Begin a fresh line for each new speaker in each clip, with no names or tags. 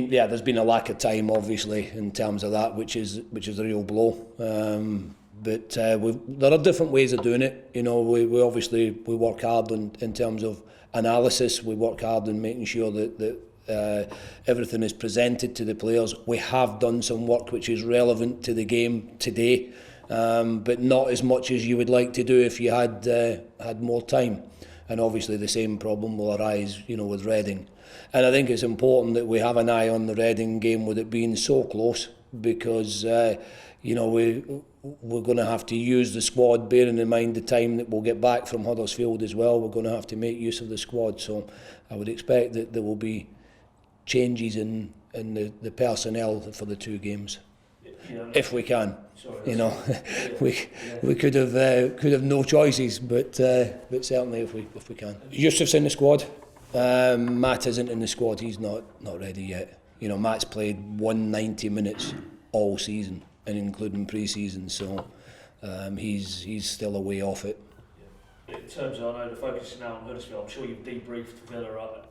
Yeah, there's been a lack of time, obviously, in terms of that, which is a real blow. But there are different ways of doing it. You know, we obviously work hard in terms of analysis. We work hard in making sure that everything is presented to the players. We have done some work which is relevant to the game today, but not as much as you would like to do if you had more time. And obviously the same problem will arise, you know, with Reading. And I think it's important that we have an eye on the Reading game with it being so close, because you know, we're going to have to use the squad, bearing in mind the time that we'll get back from Huddersfield as well. We're going to have to make use of the squad, so I would expect that there will be changes in the personnel for the two games, if we can. You know, we could have no choices, but certainly if we can. Yusuf's in the squad. Matt isn't in the squad. He's not ready yet. You know, Matt's played 190 minutes all season, and including pre-season, so he's still a way off it.
In terms of, I know the focus is now on Huddersfield. I'm sure you've debriefed Villa.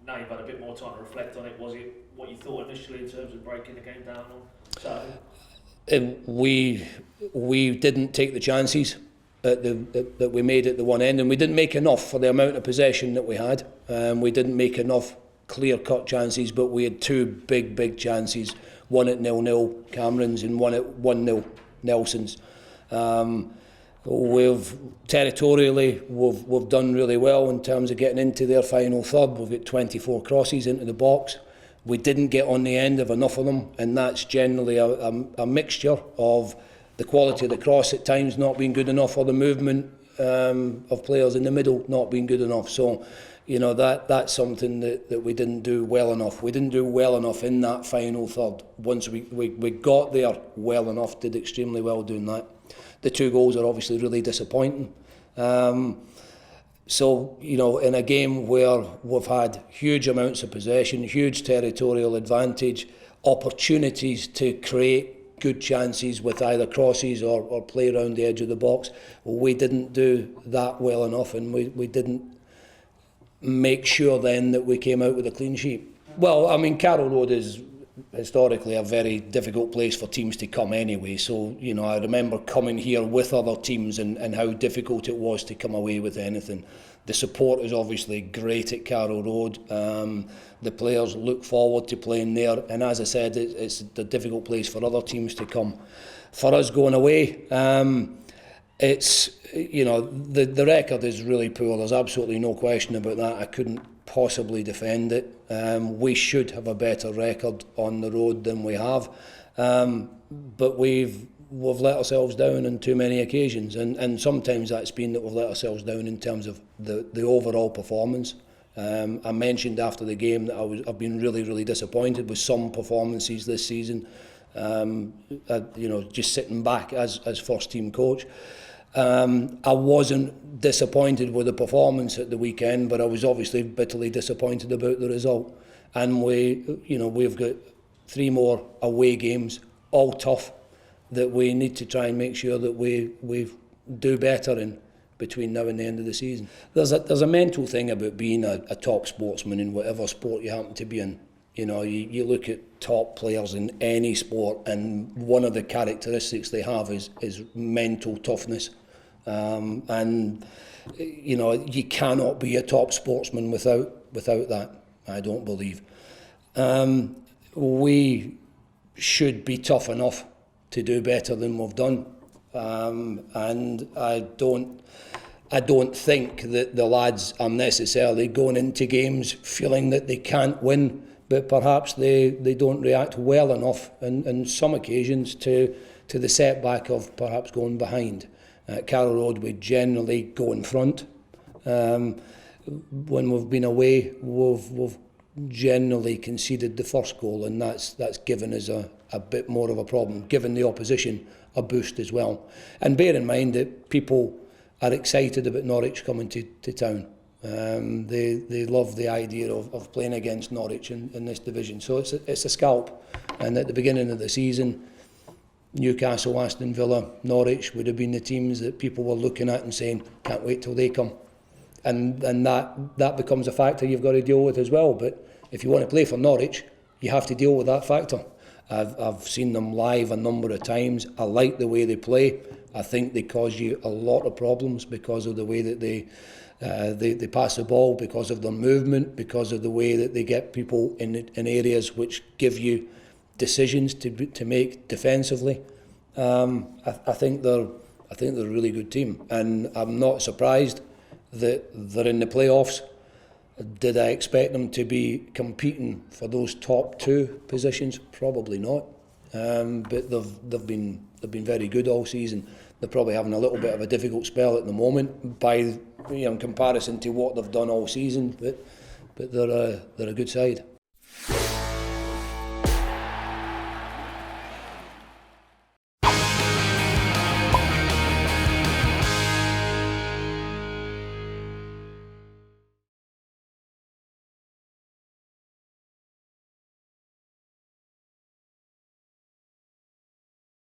Now you've had a bit more time to reflect on it. Was it what you thought initially in terms of breaking the game down on Saturday?
We didn't take the chances that we made at the one end, and we didn't make enough for the amount of possession that we had. We didn't make enough clear-cut chances, but we had two big chances, one at 0-0 Cameron's and one at 1-0 Nelson's. We've territorially we've done really well in terms of getting into their final third. We've got 24 crosses into the box. We didn't get on the end of enough of them, and that's generally a mixture of the quality of the cross at times not being good enough, or the movement of players in the middle not being good enough. So, you know, that's something that we didn't do well enough. We didn't do well enough in that final third. Once we got there well enough, did extremely well doing that. The two goals are obviously really disappointing. So, you know, in a game where we've had huge amounts of possession, huge territorial advantage, opportunities to create good chances with either crosses or play around the edge of the box, we didn't do that well enough, and we didn't make sure then that we came out with a clean sheet. Well, I mean, Carroll Road is historically a very difficult place for teams to come anyway, so, you know, I remember coming here with other teams and how difficult it was to come away with anything. The support is obviously great at Carroll Road. The players look forward to playing there, and as I said, it's a difficult place for other teams to come. For us going away, it's, you know, the record is really poor. There's absolutely no question about that. I couldn't possibly defend it. We should have a better record on the road than we have, but we've let ourselves down on too many occasions, and sometimes that's been that we've let ourselves down in terms of the overall performance. I mentioned after the game that I've been really disappointed with some performances this season. You know, just sitting back as first team coach. I wasn't disappointed with the performance at the weekend, but I was obviously bitterly disappointed about the result. And we've got 3 more away games, all tough, that we need to try and make sure that we do better in between now and the end of the season. There's a mental thing about being a top sportsman in whatever sport you happen to be in. You know, you look at top players in any sport, and one of the characteristics they have is mental toughness. And you know, you cannot be a top sportsman without that, I don't believe. We should be tough enough to do better than we've done, and I don't think that the lads are necessarily going into games feeling that they can't win, but perhaps they don't react well enough on some occasions to the setback of perhaps going behind. At Carroll Road, we generally go in front. When we've been away, we've generally conceded the first goal, and that's given us a bit more of a problem, given the opposition a boost as well. And bear in mind that people are excited about Norwich coming to town. They love the idea of playing against Norwich in this division. So it's a scalp. And at the beginning of the season, Newcastle, Aston Villa, Norwich would have been the teams that people were looking at and saying, can't wait till they come. And that becomes a factor you've got to deal with as well. But if you want to play for Norwich, you have to deal with that factor. I've seen them live a number of times. I like the way they play. I think they cause you a lot of problems because of the way that they pass the ball, because of their movement, because of the way that they get people in areas which give you decisions to make defensively. I think they're a really good team, and I'm not surprised that they're in the playoffs. Did I expect them to be competing for those top two positions? Probably not. But they've been very good all season. They're probably having a little bit of a difficult spell at the moment in comparison to what they've done all season. But they're a good side.